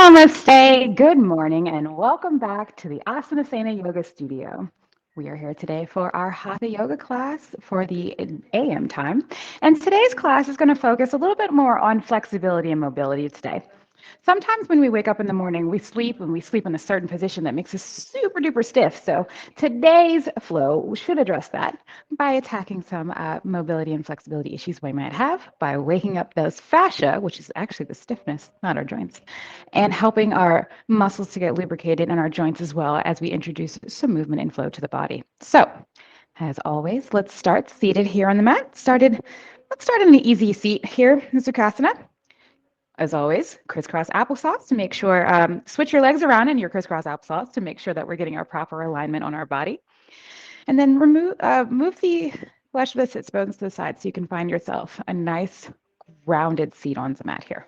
Namaste, good morning, and welcome back to the Asana Sana Yoga studio. We are here today for our Hatha Yoga class for the AM time, and today's class is going to focus a little bit more on flexibility and mobility today. Sometimes when we wake up in the morning, we sleep in a certain position that makes us super duper stiff. So today's flow should address that by attacking some mobility and flexibility issues we might have by waking up those fascia, which is actually the stiffness, not our joints, and helping our muscles to get lubricated and our joints as well as we introduce some movement and flow to the body. So as always, let's start seated here on the mat. Let's start in an easy seat here in Sukhasana. As always, crisscross applesauce to make sure, switch your legs around in your crisscross applesauce to make sure that we're getting our proper alignment on our body. And then move the flesh of the sits bones to the side so you can find yourself a nice grounded seat on the mat here.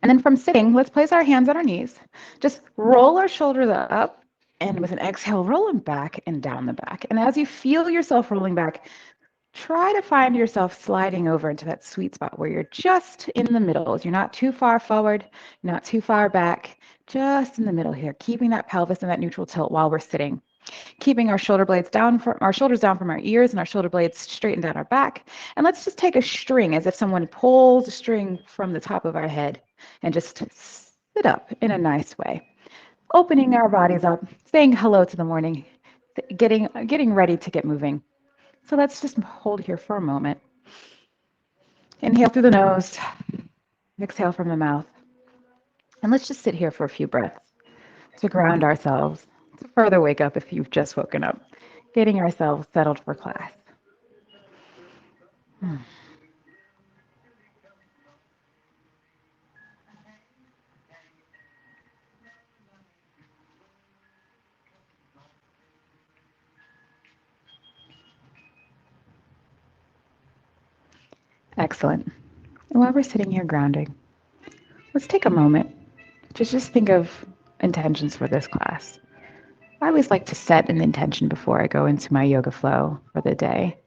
And then from sitting, let's place our hands on our knees. Just roll our shoulders up, and with an exhale, roll them back and down the back. And as you feel yourself rolling back, try to find yourself sliding over into that sweet spot where you're just in the middle. You're not too far forward, not too far back, just in the middle here, keeping that pelvis in that neutral tilt while we're sitting. Keeping our shoulders down from our ears and our shoulder blades straightened down our back. And let's just take a string as if someone pulls a string from the top of our head and just sit up in a nice way. Opening our bodies up, saying hello to the morning, getting ready to get moving. So let's just hold here for a moment. Inhale through the nose, exhale from the mouth. And let's just sit here for a few breaths to ground ourselves, to further wake up if you've just woken up, getting ourselves settled for class. Excellent. And while we're sitting here grounding, let's take a moment to just think of intentions for this class. I always like to set an intention before I go into my yoga flow for the day.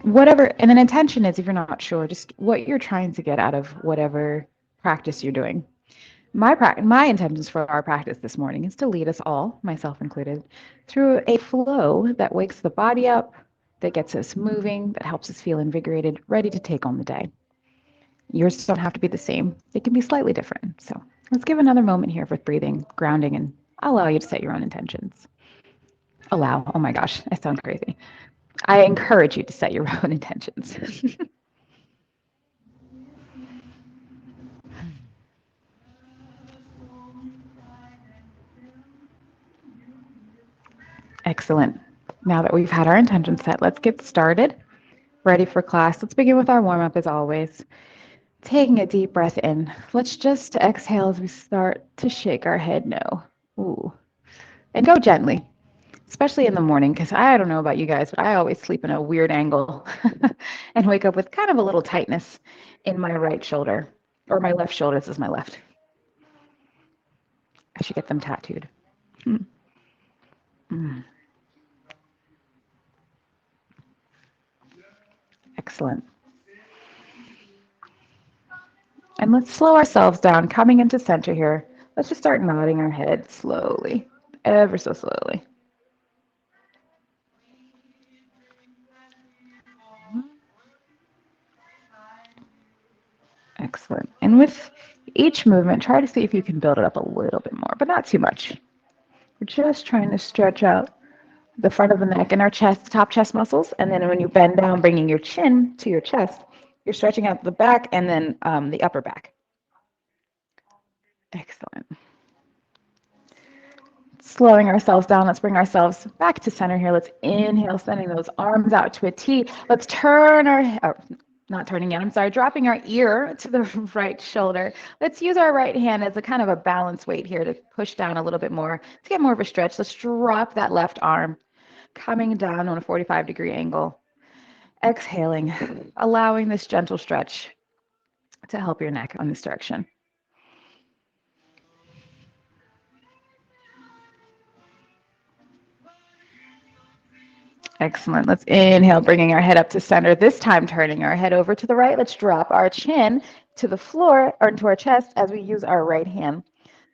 And an intention is, if you're not sure, just what you're trying to get out of whatever practice you're doing. My intentions for our practice this morning is to lead us all, myself included, through a flow that wakes the body up, that gets us moving, that helps us feel invigorated, ready to take on the day. Yours don't have to be the same. It can be slightly different. So let's give another moment here for breathing, grounding, and I'll allow you to set your own intentions. Allow. Oh my gosh, I sound crazy. I encourage you to set your own intentions. Excellent. Now that we've had our intentions set, let's get started. Ready for class. Let's begin with our warm-up as always. Taking a deep breath in. Let's just exhale as we start to shake our head no. Ooh. And go gently, especially in the morning, because I don't know about you guys, but I always sleep in a weird angle and wake up with kind of a little tightness in my right shoulder, or my left shoulder. This is my left. I should get them tattooed. Excellent. And let's slow ourselves down, coming into center here. Let's just start nodding our head slowly, ever so slowly. Excellent. And with each movement, try to see if you can build it up a little bit more, but not too much. We're just trying to stretch out the front of the neck and our chest, top chest muscles. And then when you bend down, bringing your chin to your chest, you're stretching out the back and then the upper back. Excellent. Slowing ourselves down. Let's bring ourselves back to center here. Let's inhale, sending those arms out to a T. Let's turn dropping our ear to the right shoulder. Let's use our right hand as a kind of a balance weight here to push down a little bit more, to get more of a stretch. Let's drop that left arm, coming down on a 45-degree angle. Exhaling, allowing this gentle stretch to help your neck on this direction. Excellent. Let's inhale, bringing our head up to center. This time, turning our head over to the right. Let's drop our chin to the floor or to our chest as we use our right hand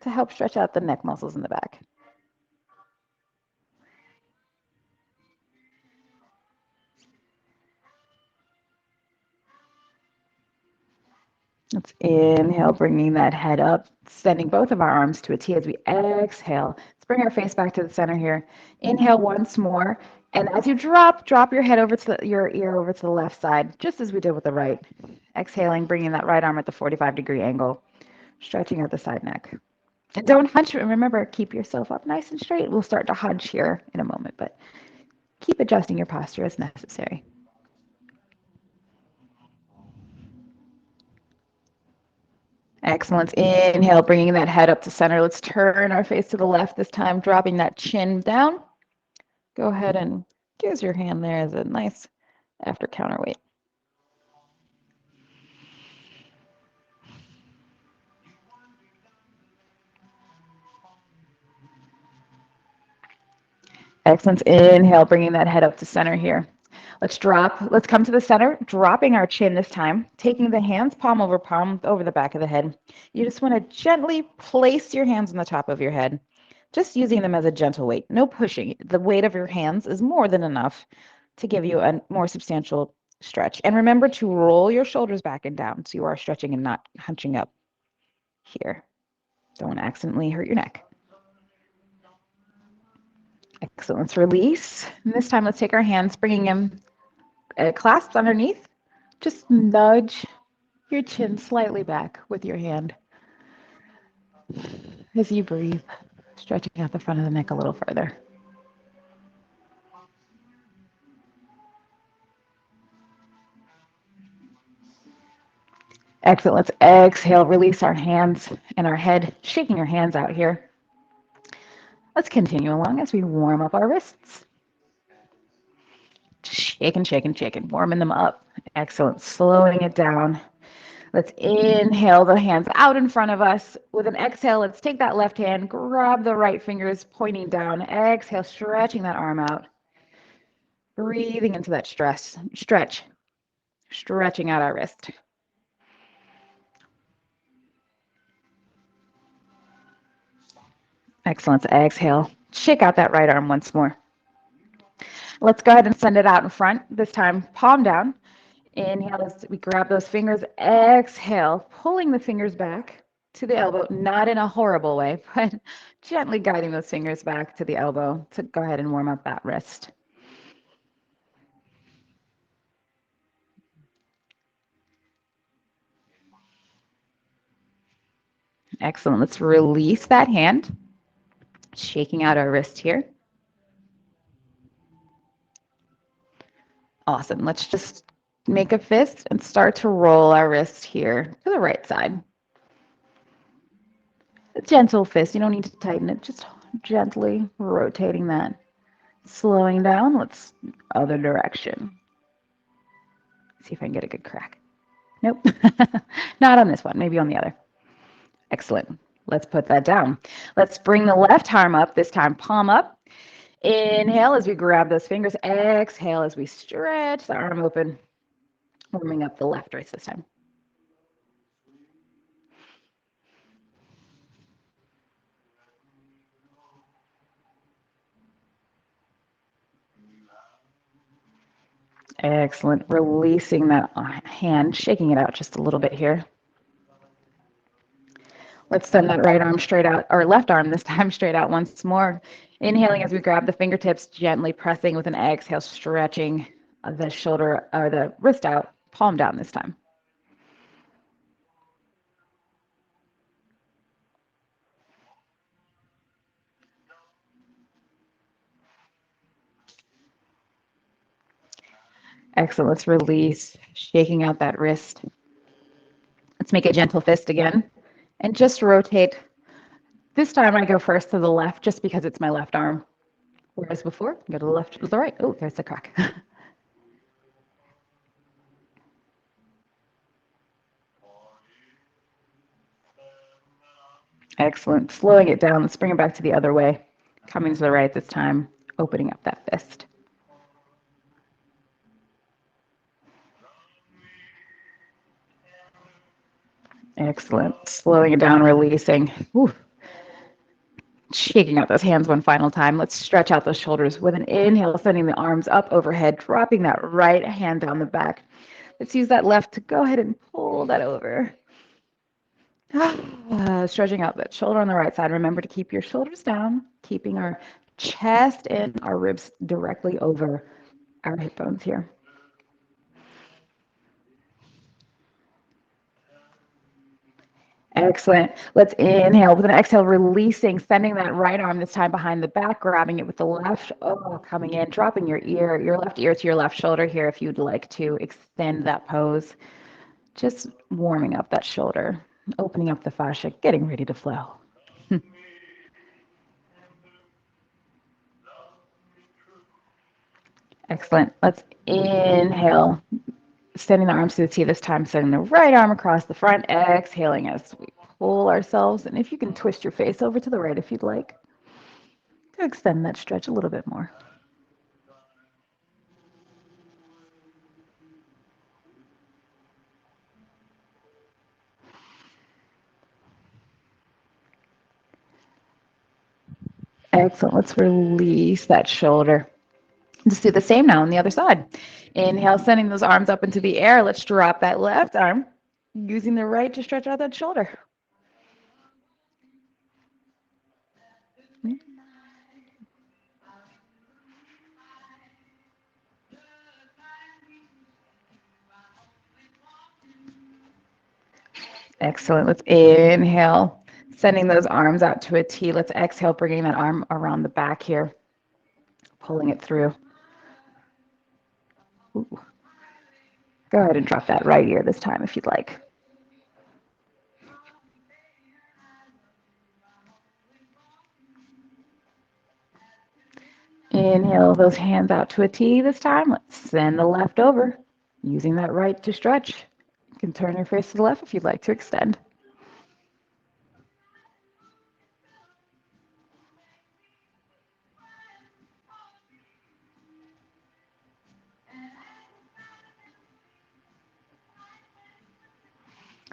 to help stretch out the neck muscles in the back. Let's inhale, bringing that head up, sending both of our arms to a T as we exhale. Let's bring our face back to the center here. Inhale once more. And as you drop your head over to your ear over to the left side, just as we did with the right. Exhaling, bringing that right arm at the 45-degree angle, stretching out the side neck. And don't hunch. Remember, keep yourself up nice and straight. We'll start to hunch here in a moment, but keep adjusting your posture as necessary. Excellent. Inhale, bringing that head up to center. Let's turn our face to the left this time, dropping that chin down. Go ahead and use your hand there as a nice after counterweight. Excellent. Inhale, bringing that head up to center here. Let's come to the center, dropping our chin this time, taking the hands palm over the back of the head. You just want to gently place your hands on the top of your head, just using them as a gentle weight. No pushing. The weight of your hands is more than enough to give you a more substantial stretch. And remember to roll your shoulders back and down so you are stretching and not hunching up here. Don't accidentally hurt your neck. Excellent. Let's release. And this time, let's take our hands, bringing them clasped underneath. Just nudge your chin slightly back with your hand as you breathe, stretching out the front of the neck a little further. Excellent. Let's exhale, release our hands and our head, shaking our hands out here. Let's continue along as we warm up our wrists. Shaking, shaking, shaking, warming them up. Excellent. Slowing it down. Let's inhale the hands out in front of us. With an exhale, let's take that left hand, grab the right fingers pointing down. Exhale, stretching that arm out. Breathing into that stretch, stretching out our wrist. Excellent. Exhale. Shake out that right arm once more. Let's go ahead and send it out in front. This time, palm down. Inhale as we grab those fingers. Exhale, pulling the fingers back to the elbow, not in a horrible way, but gently guiding those fingers back to the elbow to go ahead and warm up that wrist. Excellent. Let's release that hand, shaking out our wrist here. Awesome. Let's just make a fist and start to roll our wrist here to the right side. A gentle fist. You don't need to tighten it. Just gently rotating that. Slowing down. Let's other direction. See if I can get a good crack. Nope. Not on this one. Maybe on the other. Excellent. Let's put that down. Let's bring the left arm up. This time, palm up. Inhale as we grab those fingers. Exhale as we stretch the arm open, warming up the left wrist this time. Excellent. Releasing that hand, shaking it out just a little bit here. Let's send that right arm straight out, or left arm this time straight out once more. Inhaling as we grab the fingertips, gently pressing with an exhale, stretching the shoulder or the wrist out, palm down this time. Excellent. Let's release, shaking out that wrist. Let's make a gentle fist again and just rotate. This time I go first to the left just because it's my left arm. Whereas before, go to the left to the right. Oh, there's the crack. Excellent. Slowing it down. Let's bring it back to the other way. Coming to the right this time, opening up that fist. Excellent. Slowing it down, releasing. Whew. Shaking out those hands one final time. Let's stretch out those shoulders with an inhale, sending the arms up overhead, dropping that right hand down the back. Let's use that left to go ahead and pull that over. Stretching out that shoulder on the right side. Remember to keep your shoulders down, keeping our chest and our ribs directly over our hip bones here. Excellent. Let's inhale with an exhale, releasing, sending that right arm this time behind the back, grabbing it with the left. Oh, coming in, dropping your left ear to your left shoulder here if you'd like to extend that pose. Just warming up that shoulder, opening up the fascia, getting ready to flow. Excellent. Let's inhale, sending the arms to the T this time, sending the right arm across the front, exhaling as we pull ourselves. And if you can twist your face over to the right if you'd like, to extend that stretch a little bit more. Excellent. Let's release that shoulder. Just do the same now on the other side. Inhale, sending those arms up into the air. Let's drop that left arm, using the right to stretch out that shoulder. Excellent. Let's inhale, sending those arms out to a T. Let's exhale, bringing that arm around the back here, pulling it through. Ooh. Go ahead and drop that right ear this time if you'd like. Inhale those hands out to a T this time. Let's send the left over, using that right to stretch. You can turn your face to the left if you'd like to extend.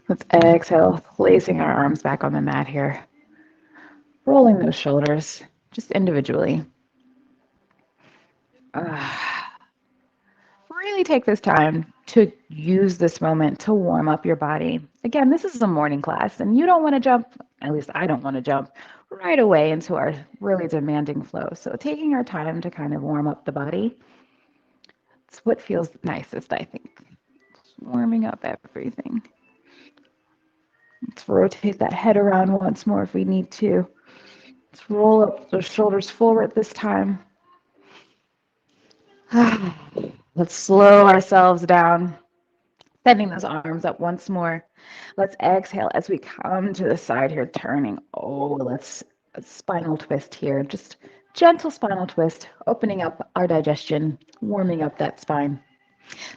Let's exhale, placing our arms back on the mat here. Rolling those shoulders, just individually. Really take this time to use this moment to warm up your body. Again, this is a morning class, and you don't want to jump, at least I don't want to jump, right away into our really demanding flow. So taking our time to kind of warm up the body, it's what feels nicest, I think. Just warming up everything. Let's rotate that head around once more if we need to. Let's roll up those shoulders forward this time. Let's slow ourselves down, sending those arms up once more. Let's exhale as we come to the side here, turning. Oh, let's a spinal twist here. Just gentle spinal twist, opening up our digestion, warming up that spine.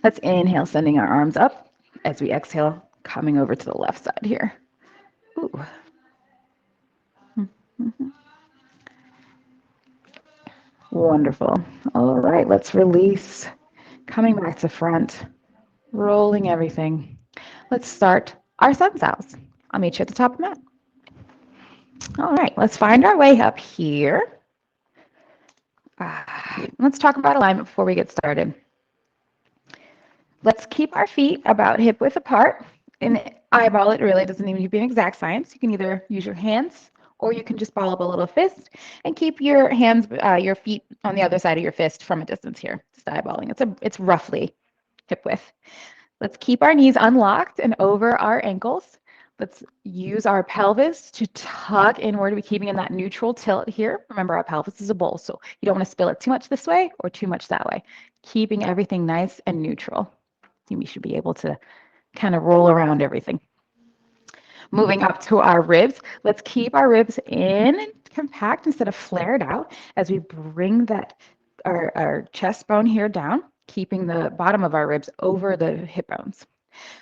Let's inhale, sending our arms up as we exhale, coming over to the left side here. Ooh. Mm-hmm. Wonderful. All right, let's release. Coming back to front, rolling everything. Let's start our sun salves. I'll meet you at the top of the mat. All right, let's find our way up here. Let's talk about alignment before we get started. Let's keep our feet about hip width apart. And eyeball it, really doesn't even need to be an exact science. You can either use your hands or you can just ball up a little fist and keep your hands, your feet on the other side of your fist from a distance here. Just eyeballing. It's roughly hip width. Let's keep our knees unlocked and over our ankles. Let's use our pelvis to tuck inward. We're keeping in that neutral tilt here. Remember, our pelvis is a bowl, so you don't want to spill it too much this way or too much that way. Keeping everything nice and neutral. We should be able to kind of roll around everything. Moving up to our ribs, let's keep our ribs in and compact instead of flared out as we bring that our chest bone here down, keeping the bottom of our ribs over the hip bones.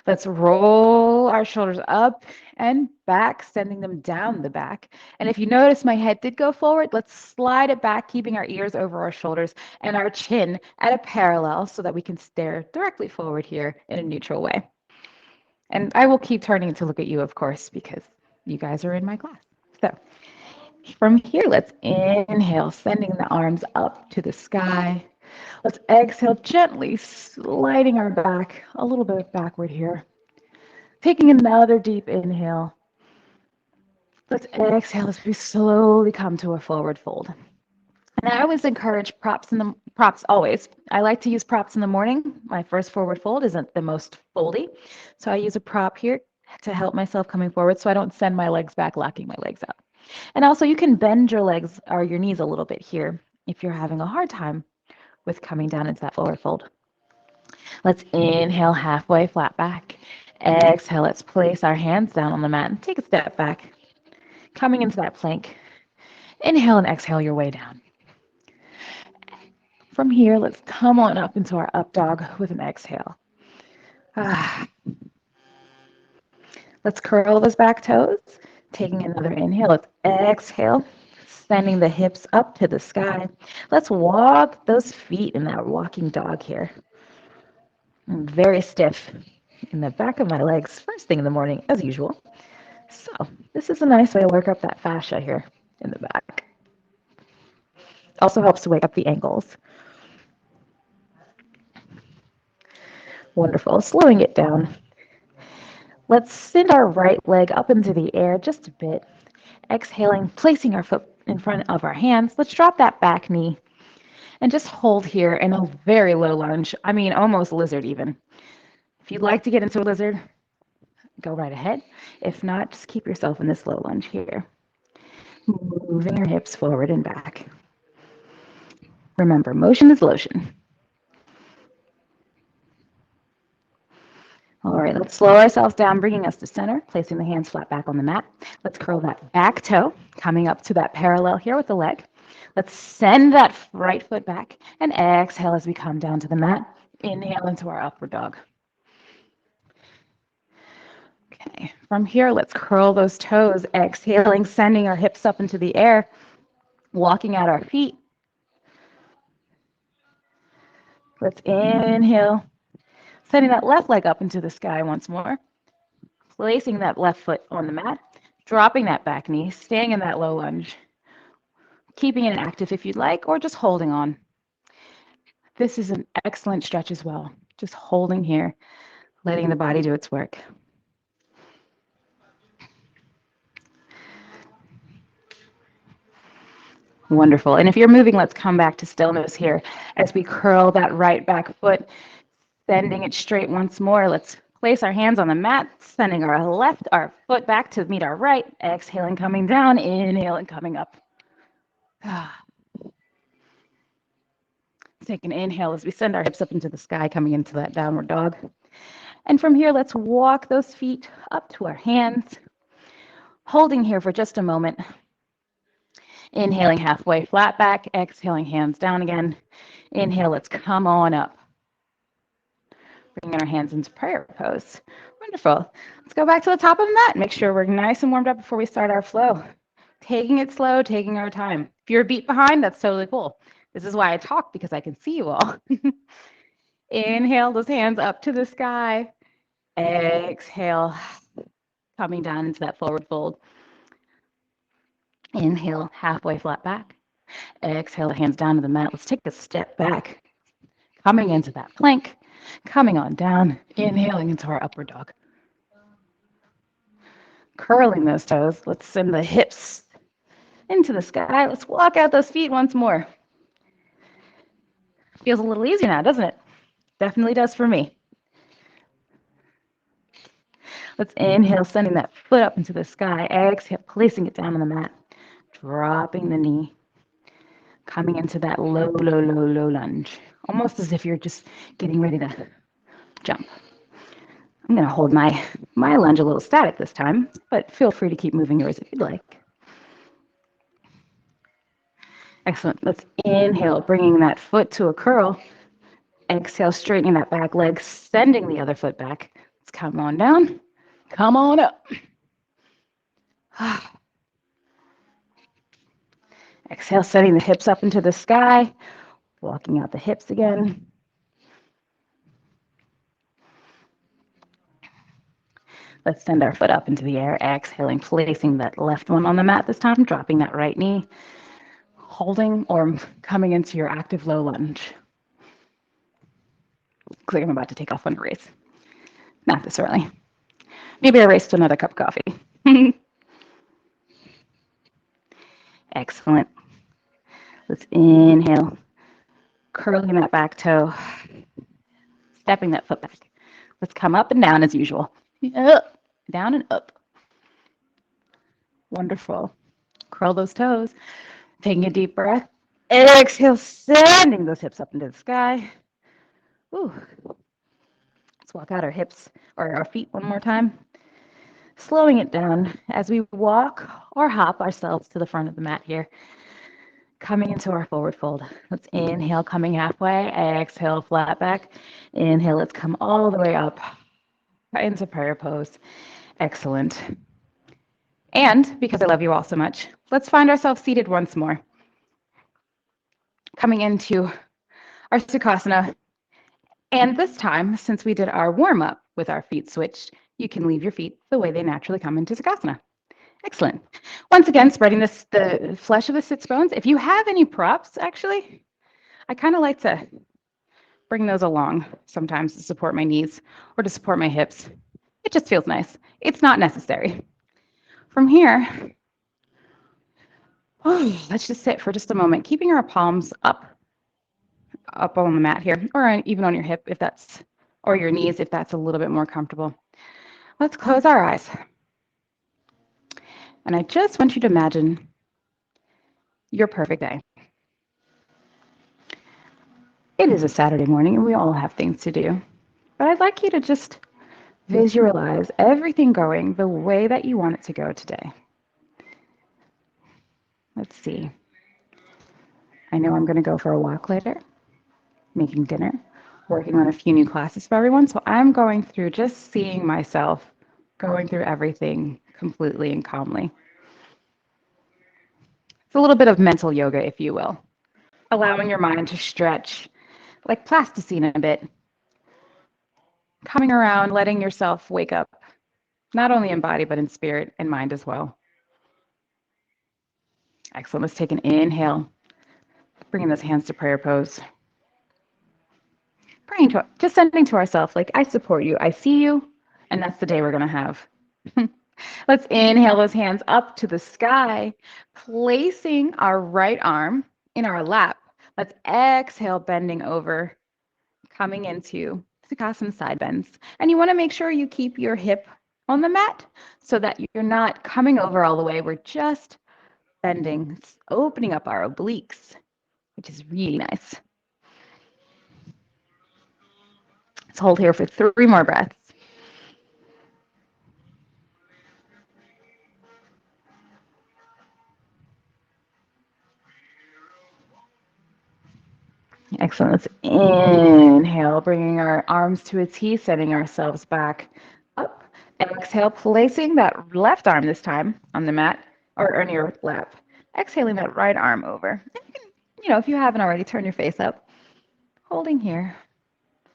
Let's roll our shoulders up and back, sending them down the back. And if you notice my head did go forward, let's slide it back, keeping our ears over our shoulders and our chin at a parallel so that we can stare directly forward here in a neutral way. And I will keep turning to look at you, of course, because you guys are in my class. So from here, let's inhale, sending the arms up to the sky. Let's exhale, gently sliding our back a little bit backward here. Taking another deep inhale. Let's exhale as we slowly come to a forward fold. And I always encourage props always. I like to use props in the morning. My first forward fold isn't the most foldy. So I use a prop here to help myself coming forward so I don't send my legs back, locking my legs out. And also you can bend your legs or your knees a little bit here if you're having a hard time with coming down into that forward fold. Let's inhale halfway, flat back. Exhale, let's place our hands down on the mat and take a step back. Coming into that plank. Inhale and exhale your way down. From here, let's come on up into our up dog with an exhale. Let's curl those back toes. Taking another inhale, let's exhale, sending the hips up to the sky. Let's walk those feet in that walking dog here. I'm very stiff in the back of my legs first thing in the morning, as usual. So this is a nice way to work up that fascia here in the back. Also helps to wake up the ankles. Wonderful. Slowing it down. Let's send our right leg up into the air just a bit. Exhaling, placing our foot in front of our hands. Let's drop that back knee and just hold here in a very low lunge. I mean, almost lizard even. If you'd like to get into a lizard, go right ahead. If not, just keep yourself in this low lunge here. Moving your hips forward and back. Remember, motion is lotion. All right, let's slow ourselves down, bringing us to center, placing the hands flat back on the mat. Let's curl that back toe, coming up to that parallel here with the leg. Let's send that right foot back and exhale as we come down to the mat. Inhale into our upward dog. Okay, from here, let's curl those toes, exhaling, sending our hips up into the air, walking out our feet. Let's inhale, sending that left leg up into the sky once more, placing that left foot on the mat, dropping that back knee, staying in that low lunge, keeping it active if you'd like, or just holding on. This is an excellent stretch as well. Just holding here, letting the body do its work. Wonderful. And if you're moving, let's come back to stillness here as we curl that right back foot, sending it straight once more. Let's place our hands on the mat, sending our foot back to meet our right, exhaling, coming down, inhale and coming up. Take an inhale as we send our hips up into the sky, coming into that downward dog. And from here, let's walk those feet up to our hands, holding here for just a moment. Inhaling halfway, flat back, exhaling, hands down again. Inhale, let's come on up. Bringing our hands into prayer pose. Wonderful. Let's go back to the top of the mat. Make sure we're nice and warmed up before we start our flow. Taking it slow, taking our time. If you're a beat behind, that's totally cool. This is why I talk, because I can see you all. Inhale those hands up to the sky. Exhale, coming down into that forward fold. Inhale, halfway flat back. Exhale, the hands down to the mat. Let's take a step back. Coming into that plank. Coming on down. Inhaling into our upward dog. Curling those toes. Let's send the hips into the sky. Let's walk out those feet once more. Feels a little easier now, doesn't it? Definitely does for me. Let's inhale, sending that foot up into the sky. Exhale, placing it down on the mat. Dropping the knee. Coming into that low, low, low, low lunge. Almost as if you're just getting ready to jump. I'm going to hold my lunge a little static this time, but feel free to keep moving yours if you'd like. Excellent. Let's inhale, bringing that foot to a curl. Exhale, straightening that back leg, sending the other foot back. Let's come on down. Come on up. Exhale, setting the hips up into the sky, walking out the hips again. Let's send our foot up into the air, exhaling, placing that left one on the mat this time, dropping that right knee, holding or coming into your active low lunge. Looks like I'm about to take off on a race. Not this early. Maybe I raced another cup of coffee. Excellent. Let's inhale, curling that back toe, stepping that foot back. Let's come up and down as usual. Up, down and up. Wonderful. Curl those toes. Taking a deep breath. Exhale, sending those hips up into the sky. Ooh. Let's walk out our hips or our feet one more time. Slowing it down as we walk or hop ourselves to the front of the mat here. Coming into our forward fold. Let's inhale, coming halfway. Exhale, flat back. Inhale, let's come all the way up into prayer pose. Excellent. And because I love you all so much, let's find ourselves seated once more. Coming into our Sukhasana. And this time, since we did our warm-up with our feet switched, you can leave your feet the way they naturally come into Sukhasana. Excellent. Once again, spreading the flesh of the sits bones. If you have any props, actually, I kind of like to bring those along sometimes to support my knees or to support my hips. It just feels nice. It's not necessary. From here, let's just sit for just a moment, keeping our palms up on the mat here, or even on your hip if that's, or your knees if that's a little bit more comfortable. Let's close our eyes. And I just want you to imagine your perfect day. It is a Saturday morning and we all have things to do, but I'd like you to just visualize everything going the way that you want it to go today. Let's see. I know I'm going to go for a walk later, making dinner, working on a few new classes for everyone. So I'm going through just seeing myself going through everything completely and calmly. It's a little bit of mental yoga, if you will, allowing your mind to stretch like plasticine a bit, coming around, letting yourself wake up, not only in body, but in spirit and mind as well. Excellent. Let's take an inhale, bringing those hands to prayer pose. Praying to, just sending to ourselves, like, I support you, I see you, and that's the day we're going to have. Let's inhale those hands up to the sky, placing our right arm in our lap. Let's exhale, bending over, coming into Sukhasana side bends. And you want to make sure you keep your hip on the mat so that you're not coming over all the way. We're just bending, opening up our obliques, which is really nice. Let's hold here for 3 more breaths. Excellent. Let's inhale, bringing our arms to a T, setting ourselves back up. Exhale, placing that left arm this time on the mat or on your lap. Exhaling that right arm over. You know, if you haven't already, turn your face up. Holding here.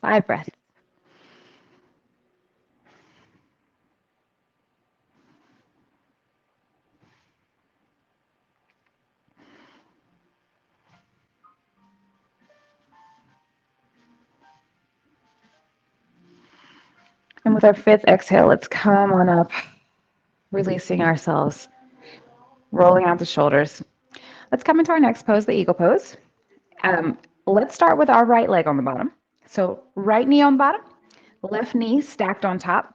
5 breaths. And with our 5th exhale, let's come on up, releasing ourselves, rolling out the shoulders. Let's come into our next pose, the eagle pose. Let's start with our right leg on the bottom. So right knee on bottom, left knee stacked on top,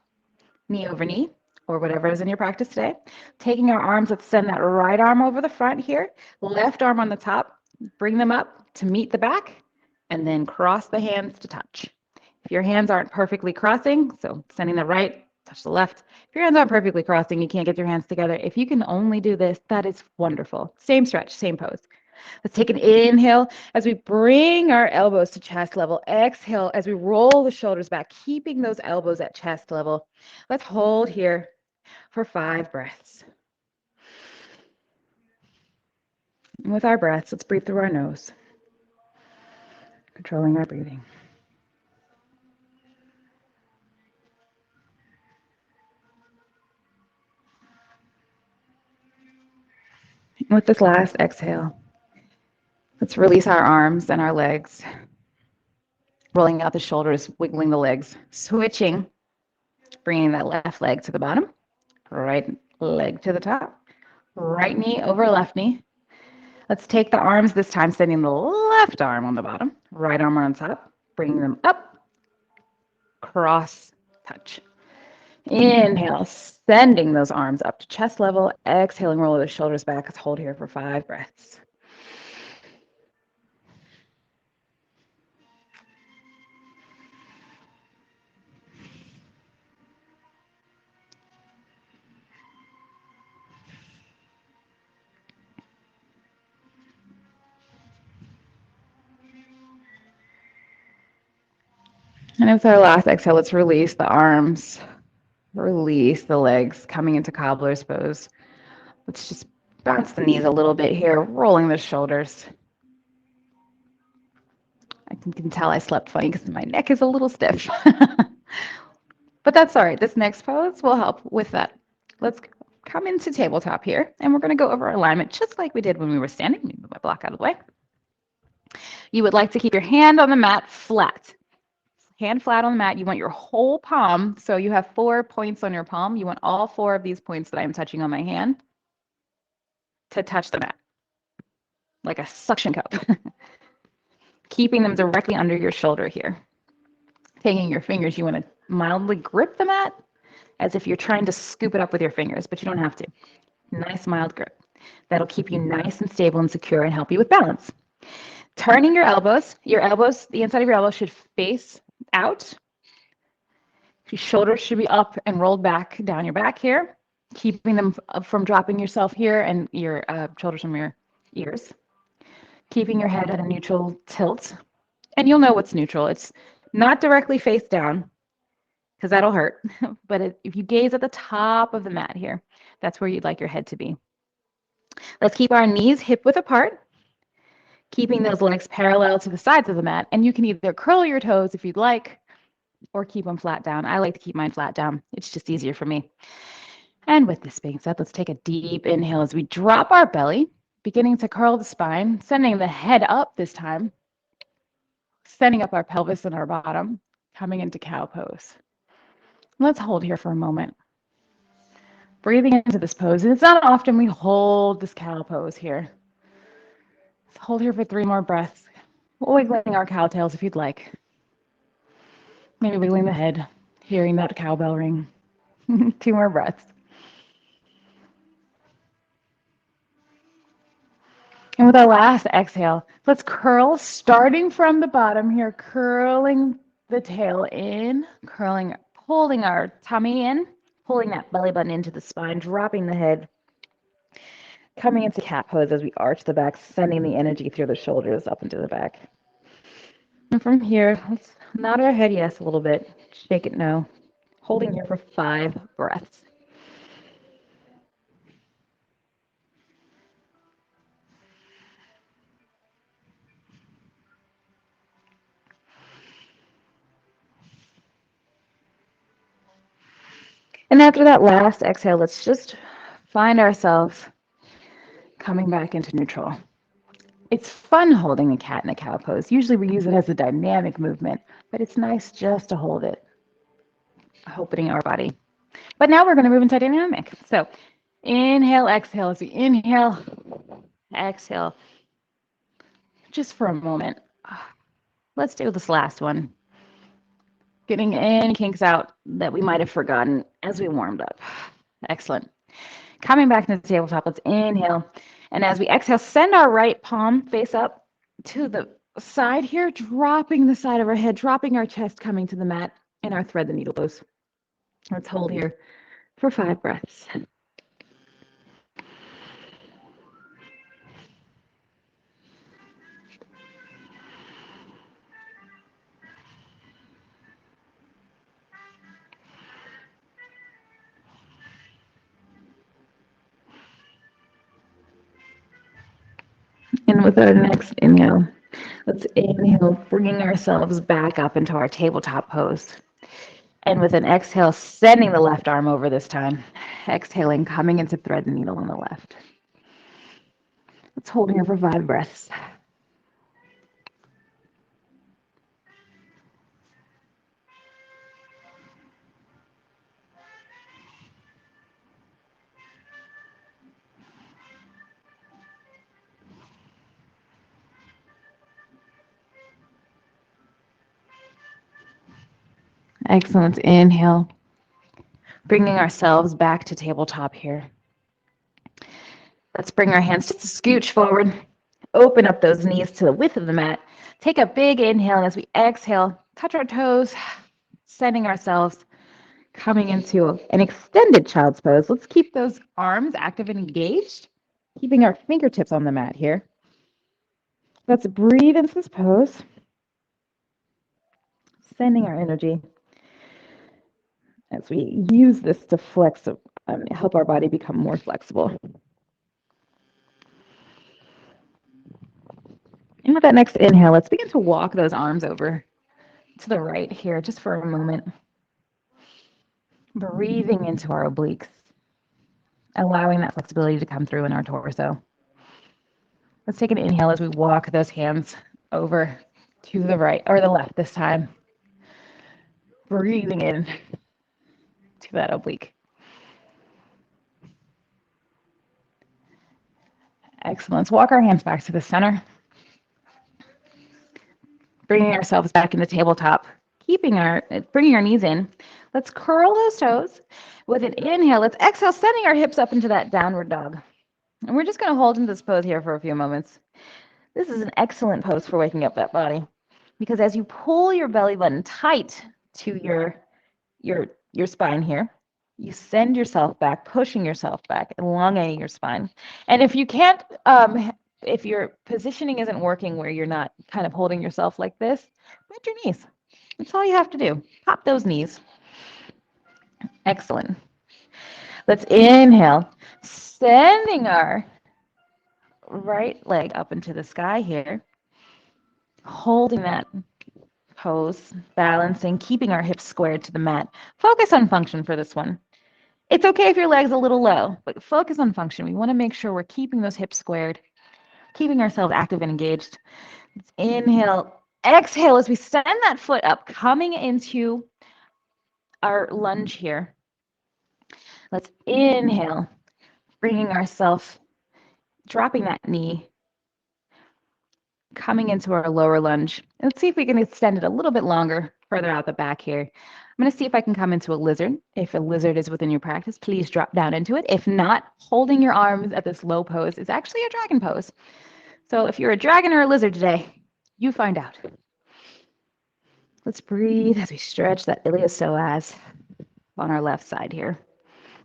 knee over knee, or whatever is in your practice today. Taking our arms, let's send that right arm over the front here, left arm on the top, bring them up to meet the back, and then cross the hands to touch. If your hands aren't perfectly crossing, so sending the right, touch the left. If your hands aren't perfectly crossing, you can't get your hands together. If you can only do this, that is wonderful. Same stretch, same pose. Let's take an inhale as we bring our elbows to chest level. Exhale as we roll the shoulders back, keeping those elbows at chest level. Let's hold here for 5 breaths. And with our breaths, let's breathe through our nose, controlling our breathing. With this last exhale, let's release our arms and our legs, rolling out the shoulders, wiggling the legs, switching, bringing that left leg to the bottom, right leg to the top, right knee over left knee. Let's take the arms this time, sending the left arm on the bottom, right arm on top, bring them up, cross, touch. Inhale, sending those arms up to chest level. Exhaling, roll the shoulders back. Let's hold here for 5 breaths. And with our last exhale, let's release the arms, release the legs, coming into cobbler's pose. Let's just bounce the knees a little bit here, rolling the shoulders. I can tell I slept funny because my neck is a little stiff. But that's all right. This next pose will help with that. Let's come into tabletop here, and we're going to go over alignment just like we did when we were standing. Let me move my block out of the way. You would like to keep your hand on the mat flat. Hand flat on the mat. You want your whole palm. So you have 4 points on your palm. You want all 4 of these points that I'm touching on my hand to touch the mat, like a suction cup. Keeping them directly under your shoulder here. Taking your fingers, you want to mildly grip the mat as if you're trying to scoop it up with your fingers, but you don't have to. Nice mild grip. That'll keep you nice and stable and secure and help you with balance. Turning your elbows, the inside of your elbows should face out. Your shoulders should be up and rolled back down your back here, keeping them from dropping yourself here and your shoulders from your ears. Keeping your head at a neutral tilt. And you'll know what's neutral. It's not directly face down, because that'll hurt. But if you gaze at the top of the mat here, that's where you'd like your head to be. Let's keep our knees hip width apart, keeping those legs parallel to the sides of the mat. And you can either curl your toes if you'd like, or keep them flat down. I like to keep mine flat down. It's just easier for me. And with this being said, let's take a deep inhale as we drop our belly, beginning to curl the spine, sending the head up this time, sending up our pelvis and our bottom, coming into cow pose. Let's hold here for a moment. Breathing into this pose. And it's not often we hold this cow pose here. Let's hold here for 3 more breaths. Wiggling our cow tails if you'd like. Maybe wiggling the head, hearing that cowbell ring. 2 more breaths. And with our last exhale, let's curl, starting from the bottom here, curling the tail in, pulling our tummy in, pulling that belly button into the spine, dropping the head, coming into cat pose as we arch the back, sending the energy through the shoulders up into the back. And from here, let's nod our head yes a little bit, shake it no, holding here for 5 breaths. And after that last exhale, let's just find ourselves coming back into neutral. It's fun holding a cat in a cow pose. Usually we use it as a dynamic movement, but it's nice just to hold it, opening our body. But now we're going to move into dynamic. So inhale, exhale. As we inhale, exhale, just for a moment. Let's do this last one. Getting any kinks out that we might have forgotten as we warmed up. Excellent. Coming back to the tabletop, let's inhale. And as we exhale, send our right palm face up to the side here, dropping the side of our head, dropping our chest, coming to the mat in our thread the needle pose. Let's hold here for 5 breaths. And with our next inhale, let's inhale, bringing ourselves back up into our tabletop pose. And with an exhale, sending the left arm over this time. Exhaling, coming into thread the needle on the left. Let's hold here for 5 breaths. Excellent. Inhale. Bringing ourselves back to tabletop here. Let's bring our hands just a scooch forward. Open up those knees to the width of the mat. Take a big inhale, and as we exhale, touch our toes, sending ourselves coming into an extended child's pose. Let's keep those arms active and engaged, keeping our fingertips on the mat here. Let's breathe into this pose, sending our energy as we use this to flex, help our body become more flexible. And with that next inhale, let's begin to walk those arms over to the right here just for a moment. Breathing into our obliques, allowing that flexibility to come through in our torso. Let's take an inhale as we walk those hands over to the right or the left this time. Breathing in to that oblique. Excellent. Let's walk our hands back to the center. Bringing ourselves back into tabletop, bringing our knees in. Let's curl those toes. With an inhale, let's exhale, sending our hips up into that downward dog. And we're just going to hold in this pose here for a few moments. This is an excellent pose for waking up that body, because as you pull your belly button tight to your spine here, you send yourself back, pushing yourself back, elongating your spine. And if you can't, if your positioning isn't working where you're not kind of holding yourself like this, bend your knees. That's all you have to do. Pop those knees. Excellent. Let's inhale, sending our right leg up into the sky here, holding that pose, balancing, keeping our hips squared to the mat. Focus on function for this one. It's okay if your leg's a little low, but focus on function. We want to make sure we're keeping those hips squared, keeping ourselves active and engaged. Let's inhale, exhale as we send that foot up, coming into our lunge here. Let's inhale, bringing ourselves, dropping that knee, coming into our lower lunge. Let's see if we can extend it a little bit longer, further out the back here. I'm going to see if I can come into a lizard. If a lizard is within your practice, please drop down into it. If not, holding your arms at this low pose is actually a dragon pose. So if you're a dragon or a lizard today, you find out. Let's breathe as we stretch that iliopsoas on our left side here.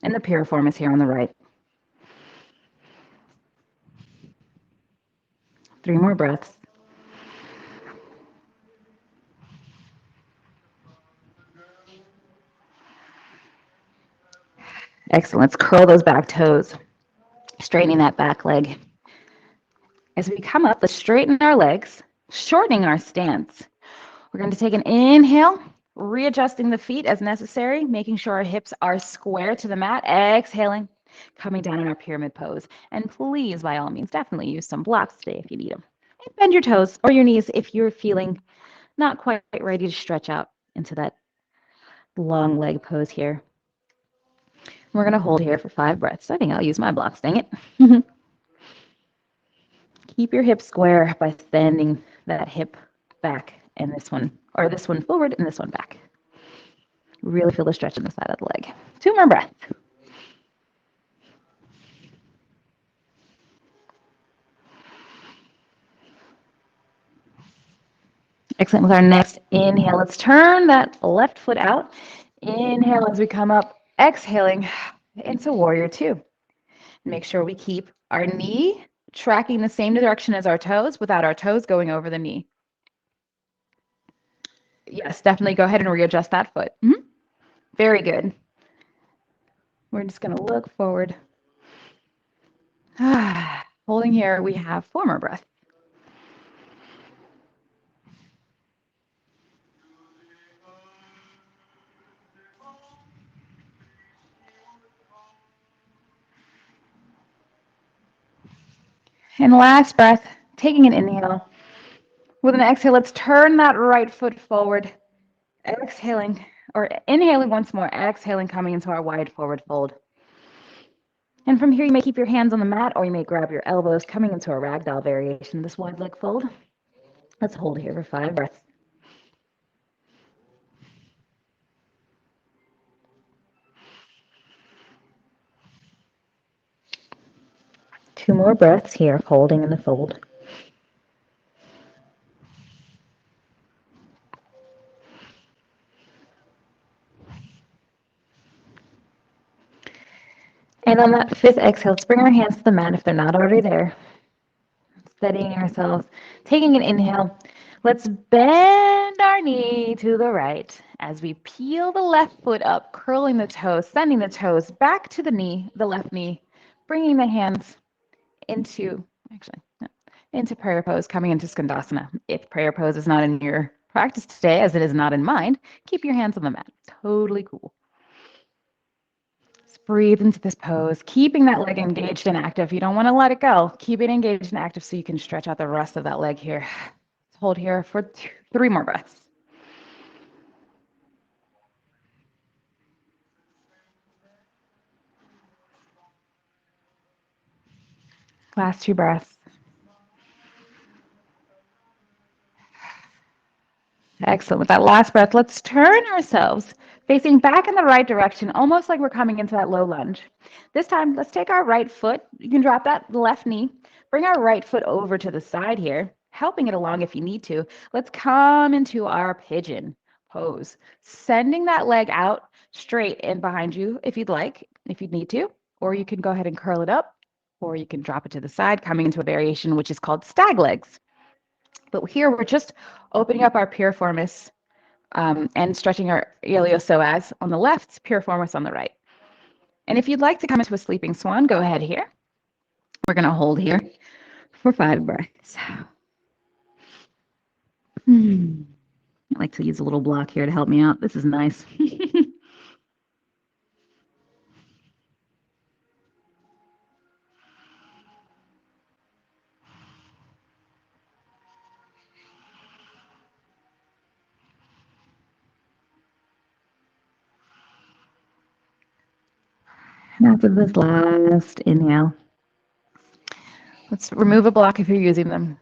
And the piriformis here on the right. 3 more breaths. Excellent. Let's curl those back toes, straightening that back leg. As we come up, let's straighten our legs, shortening our stance. We're going to take an inhale, readjusting the feet as necessary, making sure our hips are square to the mat. Exhaling, coming down in our pyramid pose. And please, by all means, definitely use some blocks today if you need them. And bend your toes or your knees if you're feeling not quite ready to stretch out into that long leg pose here. We're going to hold here for 5 breaths. I think I'll use my blocks, dang it. Keep your hips square by sending that hip back and this one forward and this one back. Really feel the stretch in the side of the leg. 2 more breaths. Excellent. With our next inhale, let's turn that left foot out. Inhale as we come up, exhaling into warrior 2. Make sure we keep our knee tracking the same direction as our toes without our toes going over the knee. Yes, definitely go ahead and readjust that foot. Very good. We're just going to look forward. Holding here, we have 4 more breaths. And last breath, taking an inhale. With an exhale, let's turn that right foot forward. Exhaling, or inhaling once more. Exhaling, coming into our wide forward fold. And from here, you may keep your hands on the mat, or you may grab your elbows, coming into a ragdoll variation, this wide leg fold. Let's hold here for 5 breaths. Two more breaths here, holding in the fold. And on that 5th exhale, let's bring our hands to the mat if they're not already there. Steadying ourselves, taking an inhale. Let's bend our knee to the right as we peel the left foot up, curling the toes, sending the toes back to the knee, the left knee, bringing the hands into, into prayer pose, coming into Skandasana. If prayer pose is not in your practice today, as it is not in mine, keep your hands on the mat. Totally cool. Just breathe into this pose, keeping that leg engaged and active. You don't want to let it go. Keep it engaged and active so you can stretch out the rest of that leg here. Let's hold here for 3 more breaths. Last 2 breaths. Excellent. With that last breath, let's turn ourselves facing back in the right direction, almost like we're coming into that low lunge. This time, let's take our right foot. You can drop that left knee. Bring our right foot over to the side here, helping it along if you need to. Let's come into our pigeon pose, sending that leg out straight and behind you if you'd like, if you need to, or you can go ahead and curl it up, or you can drop it to the side, coming into a variation which is called stag legs. But here we're just opening up our piriformis and stretching our iliopsoas on the left, piriformis on the right. And if you'd like to come into a sleeping swan, go ahead here. We're going to hold here for 5 breaths. I like to use a little block here to help me out. This is nice. And after this last inhale, let's remove a block if you're using them.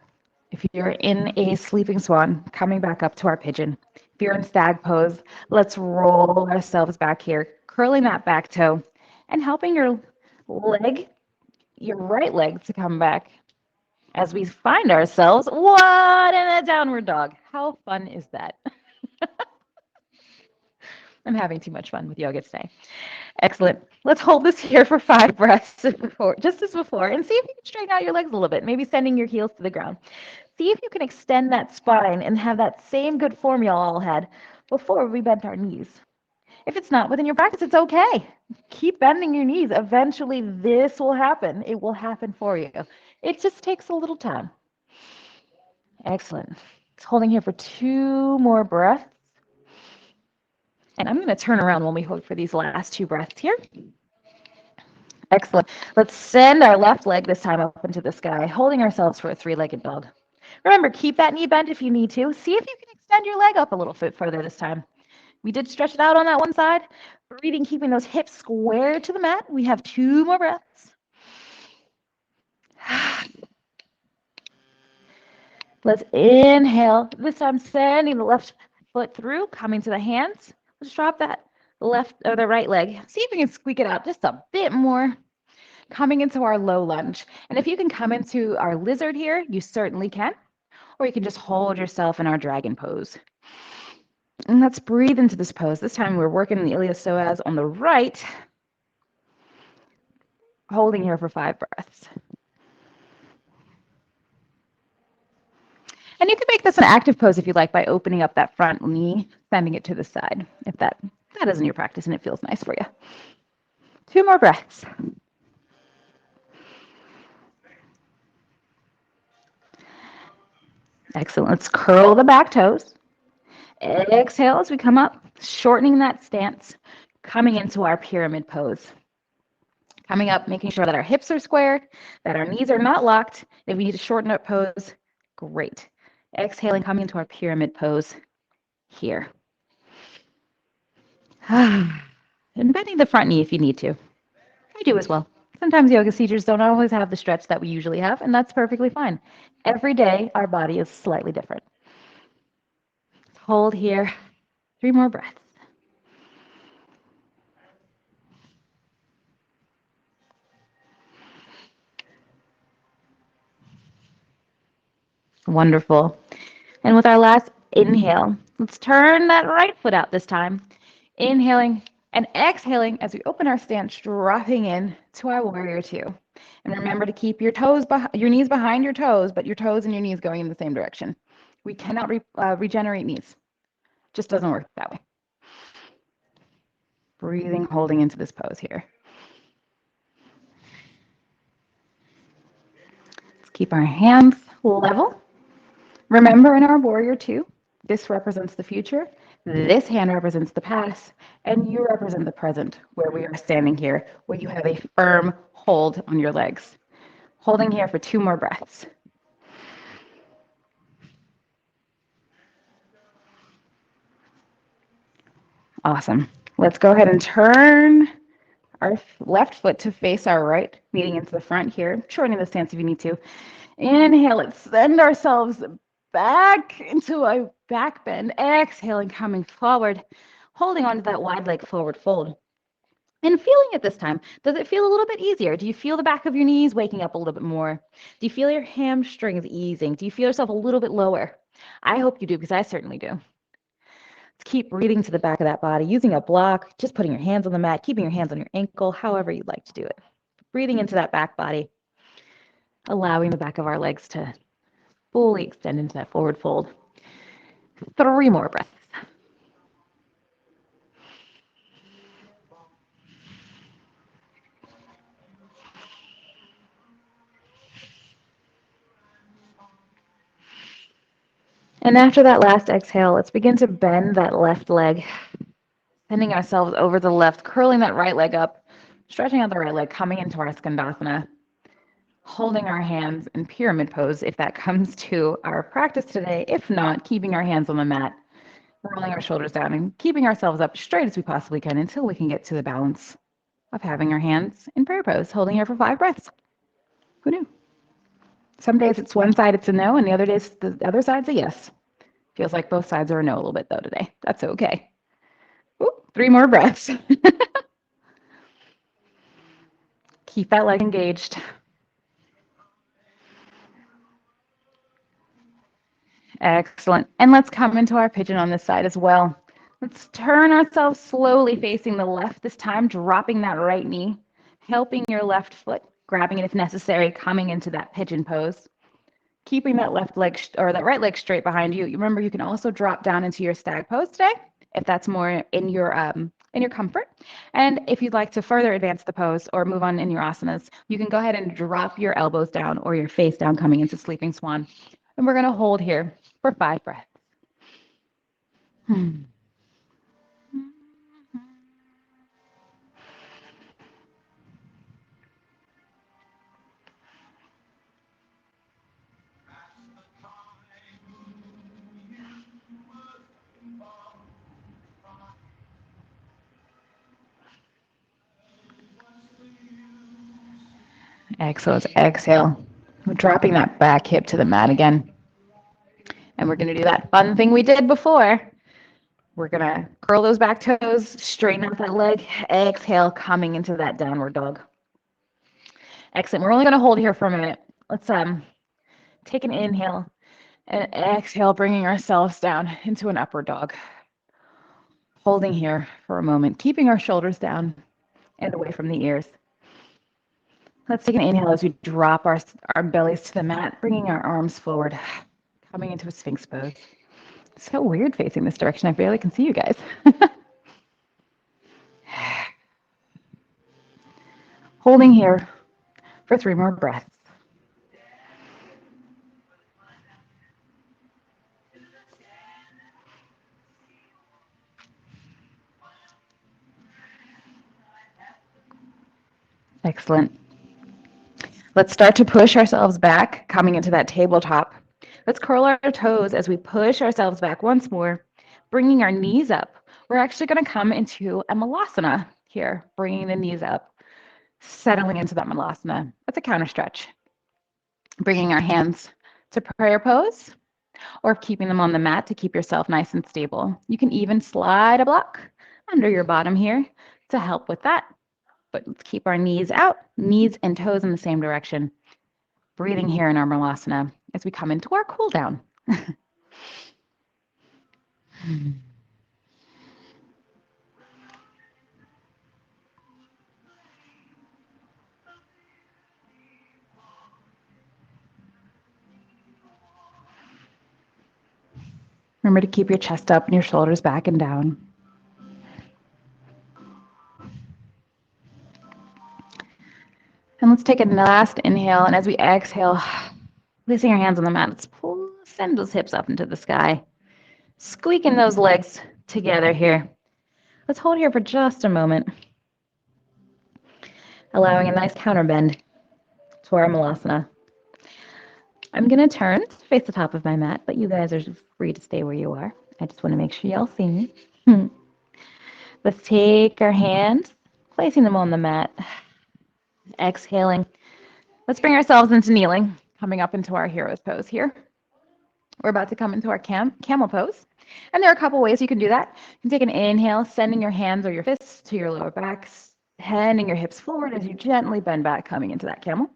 If you're in a sleeping swan, coming back up to our pigeon. If you're in stag pose, let's roll ourselves back here, curling that back toe and helping your leg, your right leg, to come back as we find ourselves, what, in a downward dog. How fun is that? I'm having too much fun with yoga today. Excellent. Let's hold this here for 5 breaths before, just as before, and see if you can straighten out your legs a little bit, maybe sending your heels to the ground. See if you can extend that spine and have that same good form you all had before we bent our knees. If it's not within your practice, it's okay. Keep bending your knees. Eventually, this will happen. It will happen for you. It just takes a little time. Excellent. It's holding here for 2 more breaths. And I'm going to turn around when we hold for these last 2 breaths here. Excellent. Let's send our left leg this time up into the sky, holding ourselves for a 3-legged dog. Remember, keep that knee bent if you need to. See if you can extend your leg up a little bit further this time. We did stretch it out on that one side. Breathing, keeping those hips square to the mat. We have 2 more breaths. Let's inhale. This time, sending the left foot through, coming to the hands. Let's drop that left or the right leg. See if we can squeak it out just a bit more. Coming into our low lunge. And if you can come into our lizard here, you certainly can. Or you can just hold yourself in our dragon pose. And let's breathe into this pose. This time we're working the iliopsoas on the right, holding here for 5 breaths. And you can make this an active pose if you like by opening up that front knee, sending it to the side, if that isn't your practice and it feels nice for you. 2 more breaths. Excellent. Let's curl the back toes. Exhale as we come up, shortening that stance, coming into our pyramid pose. Coming up, making sure that our hips are squared, that our knees are not locked. If we need to shorten up pose, great. Exhaling, coming into our pyramid pose here. And bending the front knee if you need to. I do as well. Sometimes yoga teachers don't always have the stretch that we usually have, and that's perfectly fine. Every day, our body is slightly different. Hold here. 3 more breaths. Wonderful. And with our last inhale, let's turn that right foot out this time. Inhaling and exhaling as we open our stance, dropping in to our warrior 2. And remember to keep your knees behind your toes, but your toes and your knees going in the same direction. We cannot regenerate knees. Just doesn't work that way. Breathing, holding into this pose here. Let's keep our hands level. Remember in our warrior 2, this represents the future, this hand represents the past, and you represent the present, where we are standing here, where you have a firm hold on your legs. Holding here for 2 more breaths. Awesome. Let's go ahead and turn our left foot to face our right, kneeling into the front here, shortening the stance if you need to. Inhale, extend ourselves back into a back bend. Exhaling, coming forward, holding onto that wide leg forward fold. And feeling it this time, does it feel a little bit easier? Do you feel the back of your knees waking up a little bit more? Do you feel your hamstrings easing? Do you feel yourself a little bit lower? I hope you do, because I certainly do. Let's keep breathing to the back of that body, using a block, just putting your hands on the mat, keeping your hands on your ankle, however you'd like to do it. Breathing into that back body, allowing the back of our legs to fully extend into that forward fold. 3 more breaths. And after that last exhale, let's begin to bend that left leg, bending ourselves over the left, curling that right leg up, stretching out the right leg, coming into our skandasana, holding our hands in pyramid pose if that comes to our practice today. If not, keeping our hands on the mat, rolling our shoulders down, and keeping ourselves up straight as we possibly can until we can get to the balance of having our hands in prayer pose, holding here for 5 breaths. Who knew? Some days it's one side, it's a no, and the other days the other side's a yes. Feels like both sides are a no a little bit though today. That's okay. Ooh, 3 more breaths. Keep that leg engaged. Excellent. And let's come into our pigeon on this side as well. Let's turn ourselves slowly facing the left this time, dropping that right knee, helping your left foot, grabbing it if necessary, coming into that pigeon pose. Keeping that left leg or that right leg straight behind you. Remember, you can also drop down into your stag pose today if that's more in your comfort. And if you'd like to further advance the pose or move on in your asanas, you can go ahead and drop your elbows down or your face down, coming into sleeping swan. And we're going to hold here for 5 breaths. Excellent. Exhale. We're dropping that back hip to the mat again. And we're going to do that fun thing we did before. We're going to curl those back toes, straighten out that leg. Exhale, coming into that downward dog. Excellent. We're only going to hold here for a minute. Let's take an inhale and exhale, bringing ourselves down into an upward dog. Holding here for a moment, keeping our shoulders down and away from the ears. Let's take an inhale as we drop our bellies to the mat, bringing our arms forward, coming into a sphinx pose. It's so weird facing this direction. I barely can see you guys. Holding here for 3 more breaths. Excellent. Let's start to push ourselves back, coming into that tabletop. Let's curl our toes as we push ourselves back once more, bringing our knees up. We're actually going to come into a malasana here, bringing the knees up, settling into that malasana. That's a counter stretch. Bringing our hands to prayer pose or keeping them on the mat to keep yourself nice and stable. You can even slide a block under your bottom here to help with that. But let's keep our knees out, knees and toes in the same direction. Breathing here in our malasana as we come into our cool down. Remember to keep your chest up and your shoulders back and down. And let's take a last inhale. And as we exhale, placing our hands on the mat, let's send those hips up into the sky. Squeaking those legs together here. Let's hold here for just a moment. Allowing a nice counter bend to our malasana. I'm going to turn to face the top of my mat, but you guys are free to stay where you are. I just want to make sure y'all see me. Let's take our hands, placing them on the mat. Exhaling. Let's bring ourselves into kneeling, coming up into our hero's pose here. We're about to come into our camel pose. And there are a couple ways you can do that. You can take an inhale, sending your hands or your fists to your lower back, handing your hips forward as you gently bend back, coming into that camel.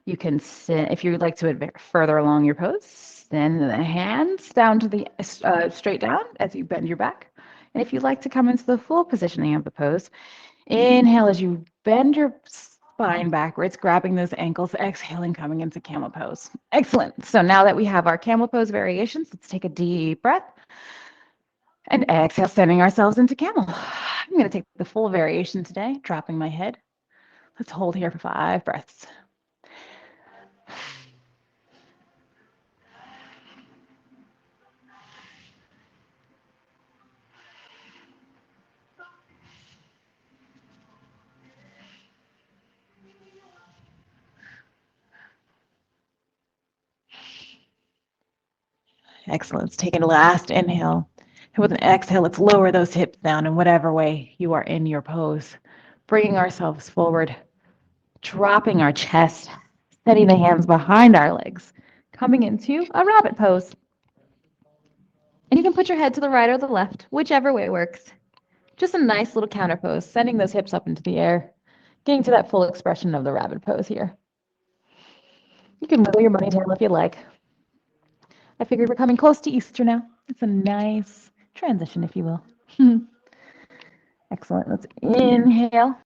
You can sit, if you would like to advance further along your pose, send the hands down to the straight down as you bend your back. And if you'd like to come into the full positioning of the pose, inhale as you bend your spine backwards, grabbing those ankles, exhaling, coming into camel pose. Excellent. So now that we have our camel pose variations, let's take a deep breath and exhale, sending ourselves into camel. I'm going to take the full variation today, dropping my head. Let's hold here for 5 breaths. Excellent. Let's take a last inhale. And with an exhale, let's lower those hips down in whatever way you are in your pose. Bringing ourselves forward, dropping our chest, setting the hands behind our legs, coming into a rabbit pose. And you can put your head to the right or the left, whichever way works. Just a nice little counter pose, sending those hips up into the air, getting to that full expression of the rabbit pose here. You can wiggle your ponytail if you like. I figured we're coming close to Easter now. It's a nice transition, if you will. Excellent. Let's inhale,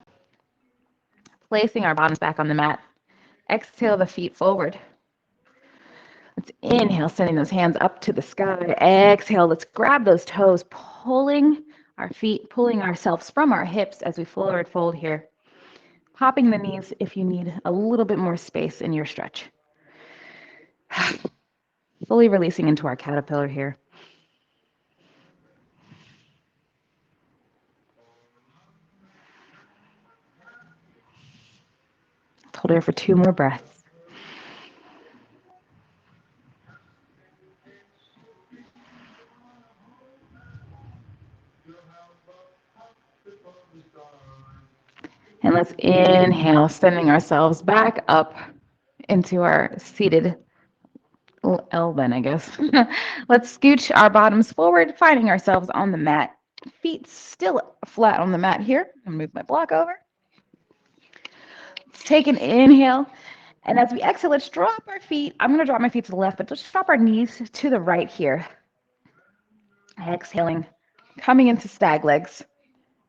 placing our bottoms back on the mat. Exhale the feet forward. Let's inhale, sending those hands up to the sky. Exhale, let's grab those toes, pulling our feet, pulling ourselves from our hips as we forward fold here. Popping the knees if you need a little bit more space in your stretch. Fully releasing into our caterpillar here. Hold here for 2 more breaths. And let's inhale, sending ourselves back up into our seated L then, I guess. Let's scooch our bottoms forward, finding ourselves on the mat. Feet still flat on the mat here. I'll move my block over. Let's take an inhale. And as we exhale, let's drop our feet. I'm going to drop my feet to the left, but let's drop our knees to the right here. Exhaling, coming into stag legs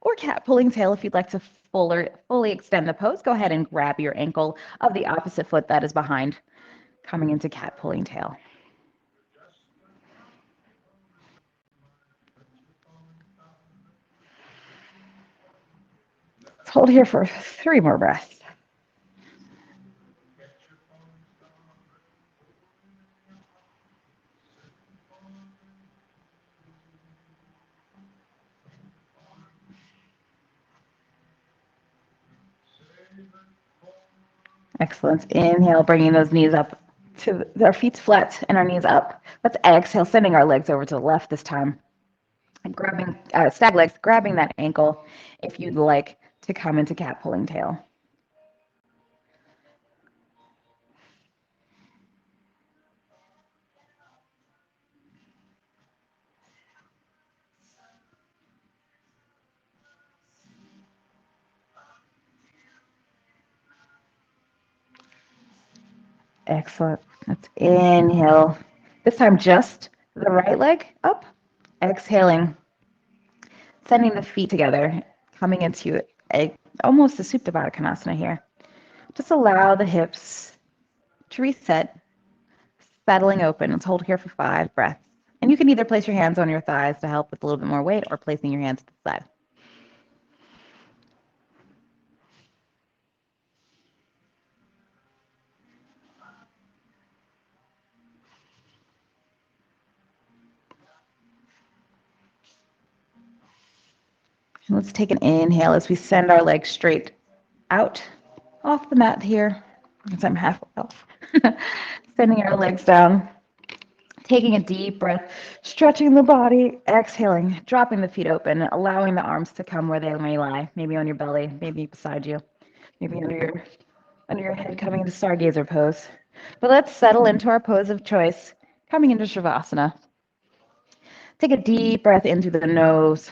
or cat pulling tail if you'd like to fully extend the pose. Go ahead and grab your ankle of the opposite foot that is behind, coming into cat pulling tail. Let's hold here for 3 more breaths. Excellent. Inhale, bringing those knees up to our feet flat and our knees up. Let's exhale, sending our legs over to the left this time. And grabbing stag legs, grabbing that ankle if you'd like to come into cat pulling tail. Excellent. Let's inhale. This time just the right leg up. Exhaling, sending the feet together, coming into almost a Supta Baddha Konasana here. Just allow the hips to reset, settling open. Let's hold here for 5 breaths. And you can either place your hands on your thighs to help with a little bit more weight or placing your hands to the side. And let's take an inhale as we send our legs straight out off the mat here. Because I'm halfway off. Sending our legs down. Taking a deep breath, stretching the body, exhaling, dropping the feet open, allowing the arms to come where they may lie, maybe on your belly, maybe beside you, maybe under your head, coming into Stargazer pose. But let's settle into our pose of choice, coming into Shavasana. Take a deep breath into the nose,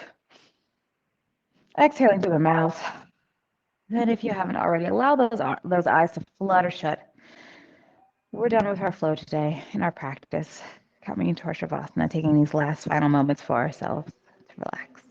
exhaling through the mouth. Then if you haven't already, allow those eyes to flutter shut. We're done with our flow today in our practice, coming into our Shavasana, taking these last final moments for ourselves to relax.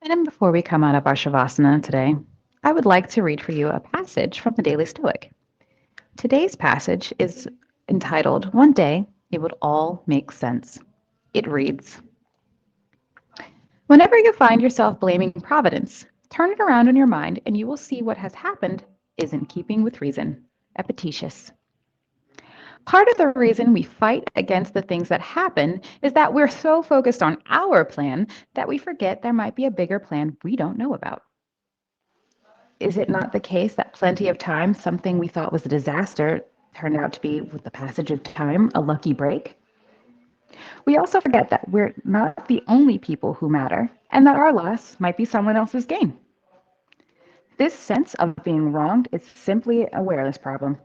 And then before we come out of our Shavasana today, I would like to read for you a passage from the Daily Stoic. Today's passage is entitled, One Day It Would All Make Sense. It reads, whenever you find yourself blaming Providence, turn it around in your mind and you will see what has happened is in keeping with reason. Epictetus. Part of the reason we fight against the things that happen is that we're so focused on our plan that we forget there might be a bigger plan we don't know about. Is it not the case that plenty of times something we thought was a disaster turned out to be, with the passage of time, a lucky break? We also forget that we're not the only people who matter and that our loss might be someone else's gain. This sense of being wronged is simply an awareness problem.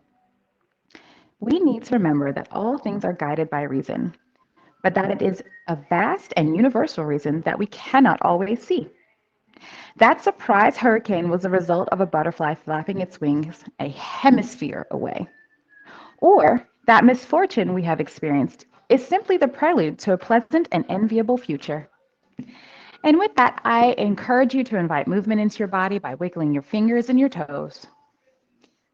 We need to remember that all things are guided by reason, but that it is a vast and universal reason that we cannot always see. That surprise hurricane was the result of a butterfly flapping its wings a hemisphere away. Or that misfortune we have experienced is simply the prelude to a pleasant and enviable future. And with that, I encourage you to invite movement into your body by wiggling your fingers and your toes.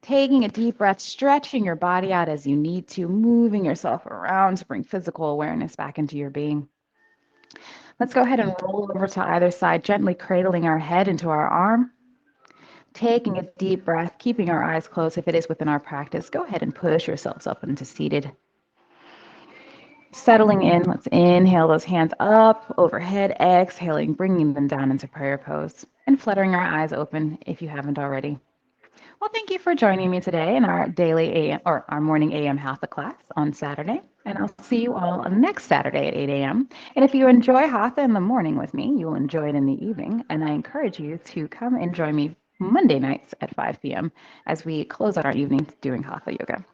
Taking a deep breath, stretching your body out as you need to, moving yourself around to bring physical awareness back into your being. Let's go ahead and roll over to either side, gently cradling our head into our arm. Taking a deep breath, keeping our eyes closed if it is within our practice. Go ahead and push yourselves up into seated. Settling in, let's inhale those hands up, overhead, exhaling, bringing them down into prayer pose, and fluttering our eyes open if you haven't already. Well, thank you for joining me today in our daily AM or our morning AM Hatha class on Saturday. And I'll see you all next Saturday at 8 a.m. And if you enjoy Hatha in the morning with me, you'll enjoy it in the evening. And I encourage you to come and join me Monday nights at 5 p.m. as we close out our evening doing Hatha yoga.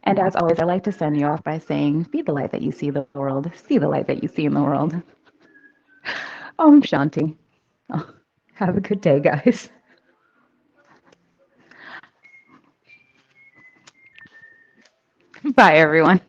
And as always, I like to send you off by saying, be the light that you see the world, see the light that you see in the world. Om Shanti. Oh, have a good day, guys. Bye, everyone.